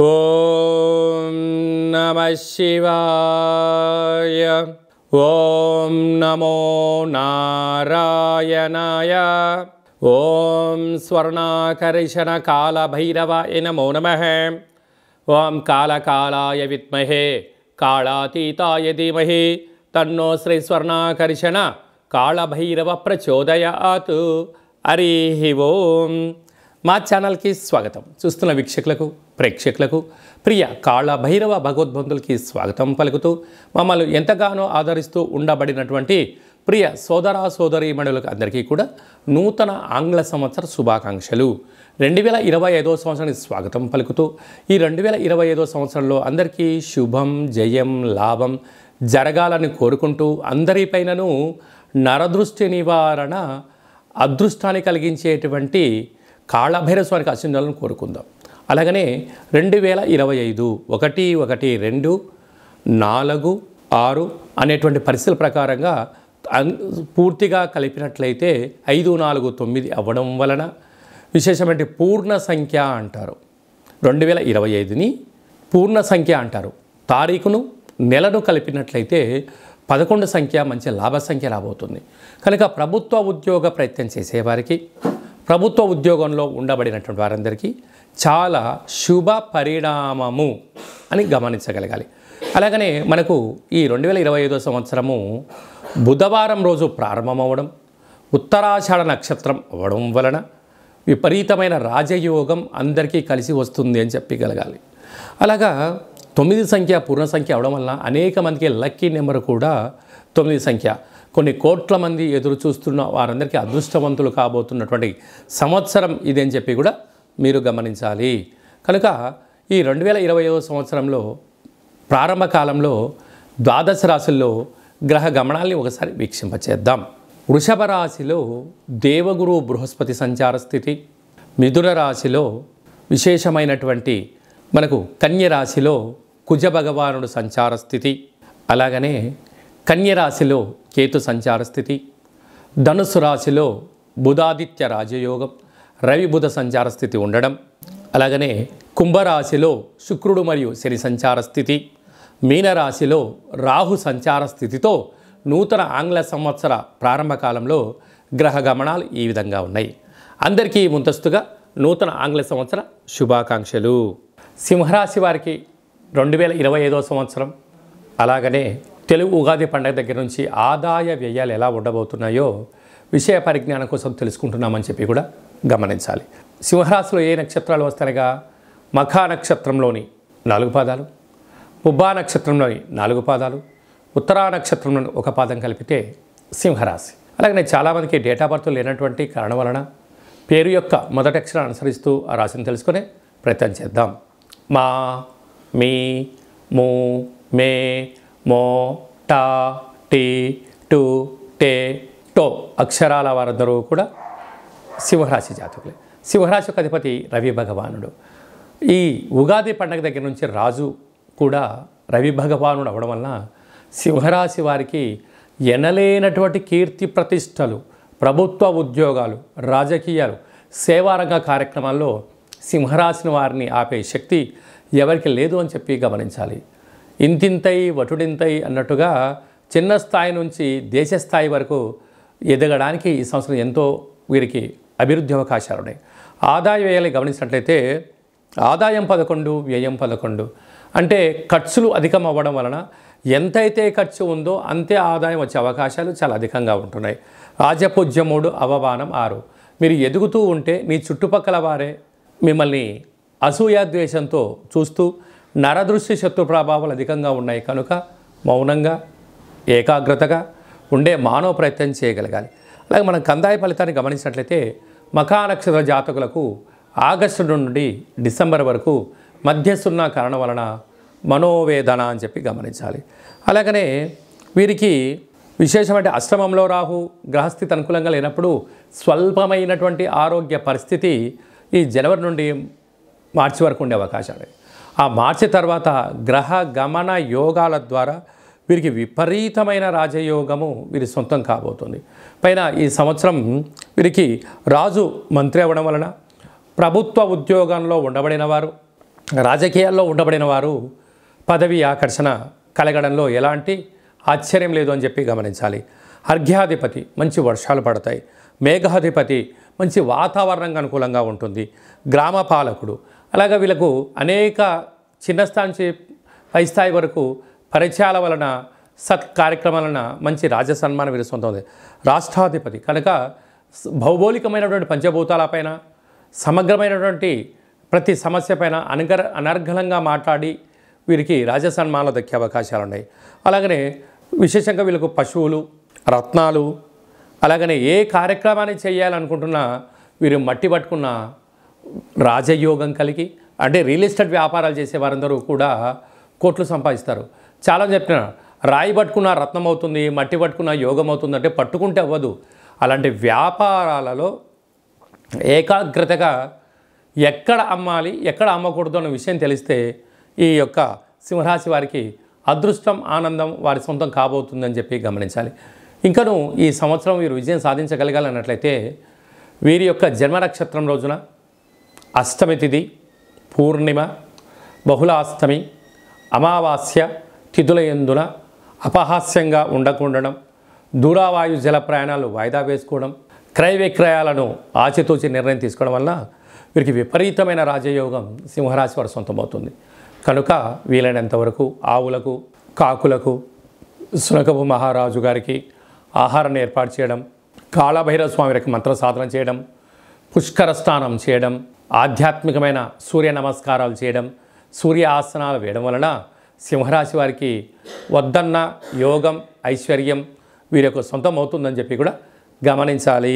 ఓం నమః శివాయ. ఓం నమో నారాయణాయ. ఓం స్వర్ణాకర్షణ కాళభైరవాయ నమో నమః. ఓం కాళకాలాయ విద్మహే కాళాతీతాయ ధీమహి తన్నో శ్రీ స్వర్ణాకర్షణ కాళభైరవ ప్రచోదయాత్. హరి ఓం. మా ఛానల్కి స్వాగతం. చూస్తున్న వీక్షకులకు ప్రేక్షకులకు ప్రియ కాళభైరవ భగవద్బంధులకి స్వాగతం పలుకుతూ మమ్మల్ని ఎంతగానో ఆదరిస్తూ ఉండబడినటువంటి ప్రియ సోదర సోదరీమణులకు అందరికీ కూడా నూతన ఆంగ్ల సంవత్సర శుభాకాంక్షలు. 2025వ సంవత్సరానికి స్వాగతం పలుకుతూ ఈ 2025వ సంవత్సరంలో అందరికీ శుభం జయం లాభం జరగాలని కోరుకుంటూ అందరిపైనను నరదృష్టి నివారణ అదృష్టాన్ని కలిగించేటువంటి కాళభైరవ స్వామికి ఆశీర్వాదాలను కోరుకుందాం. అలాగనే 2025 1 1 2 4 6 అనేటువంటి పరిస్థితుల ప్రకారంగా పూర్తిగా కలిపినట్లయితే 5 4 9 అవ్వడం వలన విశేషమైన పూర్ణ సంఖ్య అంటారు. 2025ని పూర్ణ సంఖ్య అంటారు. తారీఖును నెలను కలిపినట్లయితే 11 సంఖ్య మంచి లాభ సంఖ్య రాబోతుంది. కనుక ప్రభుత్వ ఉద్యోగ ప్రయత్నం చేసేవారికి ప్రభుత్వ ఉద్యోగంలో ఉండబడినటువంటి వారందరికీ చాలా శుభ పరిణామము అని గమనించగలగాలి. అలాగనే మనకు ఈ 2025వ సంవత్సరము బుధవారం రోజు ప్రారంభమవడం, ఉత్తరాషాఢ నక్షత్రం అవ్వడం వలన విపరీతమైన రాజయోగం అందరికీ కలిసి వస్తుంది అని చెప్పగలగాలి. అలాగా 9 సంఖ్య పూర్ణ సంఖ్య అవడం వలన అనేక మందికి లక్కీ నెంబర్ కూడా 9 సంఖ్య. కొన్ని కోట్ల మంది ఎదురు చూస్తున్న వారందరికీ అదృష్టవంతులు కాబోతున్నటువంటి సంవత్సరం ఇది అని చెప్పి కూడా మీరు గమనించాలి. కనుక ఈ 2025వ సంవత్సరంలో ప్రారంభ కాలంలో ద్వాదశ రాశుల్లో గ్రహ గమనాల్ని ఒకసారి వీక్షింపచేద్దాం. వృషభ రాశిలో దేవగురు బృహస్పతి సంచార స్థితి, మిథున రాశిలో విశేషమైనటువంటి మనకు కన్య రాశిలో కుజ భగవానుడు సంచార స్థితి, అలాగనే కన్య రాశిలో కేతు సంచార స్థితి, ధనుసు రాశిలో బుధాదిత్య రాజయోగం రవి బుధ సంచార స్థితి ఉండడం, అలాగనే కుంభరాశిలో శుక్రుడు మరియు శని సంచార స్థితి, మీనరాశిలో రాహు సంచార స్థితితో నూతన ఆంగ్ల సంవత్సర ప్రారంభ కాలంలో గ్రహ గమనాలు ఈ విధంగా ఉన్నాయి. అందరికీ ముందస్తుగా నూతన ఆంగ్ల సంవత్సర శుభాకాంక్షలు. సింహరాశి వారికి 2025వ సంవత్సరం అలాగనే తెలుగు ఉగాది పండుగ దగ్గర నుంచి ఆదాయ వ్యయాలు ఎలా ఉండబోతున్నాయో విషయ పరిజ్ఞానం కోసం తెలుసుకుంటున్నామని చెప్పి కూడా గమనించాలి. సింహరాశిలో ఏ నక్షత్రాలు వస్తాయనగా మఖా నక్షత్రంలోని 4 పాదాలు, పుబ్బా నక్షత్రంలోని 4 పాదాలు, ఉత్తరా నక్షత్రంలోని 1 పాదం కలిపితే సింహరాశి. అలాగే చాలామందికి డేటా బర్త్ లేనటువంటి కారణం వలన పేరు యొక్క మొదటి అక్షరాన్ని అనుసరిస్తూ ఆ రాశిని తెలుసుకునే ప్రయత్నం చేద్దాం. మా, మీ, ము, మే, మో, టా, టీ, టు, టే, టో అక్షరాల వారందరూ కూడా సింహరాశి జాతకులే. సింహరాశి యొక్క అధిపతి రవి భగవానుడు. ఈ ఉగాది పండుగ దగ్గర నుంచి రాజు కూడా రవి భగవానుడు అవడం వలన సింహరాశి వారికి ఎనలేనటువంటి కీర్తి ప్రతిష్టలు, ప్రభుత్వ ఉద్యోగాలు, రాజకీయాలు, సేవారంగ కార్యక్రమాల్లో సింహరాశిని వారిని ఆపే శక్తి ఎవరికి లేదు అని చెప్పి గమనించాలి. ఇంతింతై వటుడింతై అన్నట్టుగా చిన్న స్థాయి నుంచి దేశ స్థాయి వరకు ఎదగడానికి ఈ సంవత్సరం ఎంతో వీరికి అభివృద్ధి అవకాశాలు ఉన్నాయి. ఆదాయ వ్యయాలు గమనించినట్లయితే ఆదాయం 11 వ్యయం 11 అంటే ఖర్చులు అధికం అవ్వడం వలన ఎంతైతే ఖర్చు ఉందో అంతే ఆదాయం వచ్చే అవకాశాలు చాలా అధికంగా ఉంటున్నాయి. రాజపూజ్యం 3 అవమానం 6. మీరు ఎదుగుతూ ఉంటే మీ చుట్టుపక్కల వారే మిమ్మల్ని అసూయాద్వేషంతో చూస్తూ నరదృష్టి శత్రు ప్రభావాలు అధికంగా ఉన్నాయి. కనుక మౌనంగా ఏకాగ్రతగా ఉండే మానవ ప్రయత్నం చేయగలగాలి. అలాగే మనం కందాయ ఫలితాన్ని గమనించినట్లయితే మఖా నక్షత్ర జాతకులకు ఆగస్టు నుండి డిసెంబర్ వరకు మధ్యస్తున్న కారణం వలన మనోవేదన అని చెప్పి గమనించాలి. అలాగనే వీరికి విశేషమైన అష్టమంలో రాహు గ్రహస్థితి అనుకూలంగా లేనప్పుడు స్వల్పమైనటువంటి ఆరోగ్య పరిస్థితి ఈ జనవరి నుండి మార్చి వరకు ఉండే అవకాశాలు. ఆ మార్చి తర్వాత గ్రహ గమన యోగాల ద్వారా వీరికి విపరీతమైన రాజయోగము వీరి సొంతం కాబోతుంది. పైన ఈ సంవత్సరం వీరికి రాజు మంత్రి అవ్వడం వలన ప్రభుత్వ ఉద్యోగంలో ఉండబడిన వారు రాజకీయాల్లో ఉండబడిన వారు పదవి ఆకర్షణ కలగడంలో ఎలాంటి ఆశ్చర్యం లేదు అని చెప్పి గమనించాలి. అర్ఘ్యాధిపతి మంచి వర్షాలు పడతాయి. మేఘాధిపతి మంచి వాతావరణంగా అనుకూలంగా ఉంటుంది. గ్రామ పాలకుడు అలాగే వీళ్ళకు అనేక చిన్న స్థాయి నుంచి పై స్థాయి వరకు పరిచయాల వలన సత్ కార్యక్రమాల వలన మంచి రాజసన్మానం వీరి సొంతం ఉంది. రాష్ట్రాధిపతి కనుక భౌగోళికమైనటువంటి పంచభూతాలపైన సమగ్రమైనటువంటి ప్రతి సమస్య పైన అనర్గళంగా మాట్లాడి వీరికి రాజసన్మానాలు దక్కే అవకాశాలు ఉన్నాయి. అలాగనే విశేషంగా వీళ్ళకు పశువులు, రత్నాలు, అలాగనే ఏ కార్యక్రమాన్ని చేయాలనుకుంటున్నా వీరు మట్టి పట్టుకున్న రాజయోగం కలిగి, అంటే రియల్ ఎస్టేట్ వ్యాపారాలు చేసే వారందరూ కూడా కోట్లు సంపాదిస్తారు. చాలా చెప్పిన రాయి పట్టుకున్న రత్నం అవుతుంది, మట్టి పట్టుకున్న యోగం అవుతుంది అంటే పట్టుకుంటే అవ్వదు. అలాంటి వ్యాపారాలలో ఏకాగ్రతగా ఎక్కడ అమ్మాలి ఎక్కడ అమ్మకూడదు అన్న విషయం తెలిస్తే ఈ యొక్క సింహరాశి వారికి అదృష్టం ఆనందం వారి సొంతం కాబోతుందని చెప్పి గమనించాలి. ఇంకను ఈ సంవత్సరం వీరు విజయం సాధించగలగాలన్నట్లయితే వీరి యొక్క జన్మ నక్షత్రం రోజున అష్టమి తిథి, పూర్ణిమ, బహుళాష్టమి, అమావాస్య తిథుల యందున అపహాస్యంగా ఉండకుండడం, దూరావాయు జల ప్రయాణాలు వాయిదా వేసుకోవడం, క్రయ విక్రయాలను ఆచితూచి నిర్ణయం తీసుకోవడం వల్ల వీరికి విపరీతమైన రాజయోగం సింహరాశి వారి సొంతమవుతుంది. కనుక వీలైనంత వరకు ఆవులకు, కాకులకు, సునకపు మహారాజు గారికి ఆహారాన్ని ఏర్పాటు చేయడం, కాళభైరవ స్వామి వారికి మంత్ర సాధన చేయడం, పుష్కర స్నానం చేయడం, ఆధ్యాత్మికమైన సూర్య నమస్కారాలు చేయడం, సూర్య ఆసనాలు వేయడం వలన సింహరాశి వారికి వద్దన్న యోగం, ఐశ్వర్యం వీరి యొక్క సొంతం అవుతుందని చెప్పి కూడా గమనించాలి.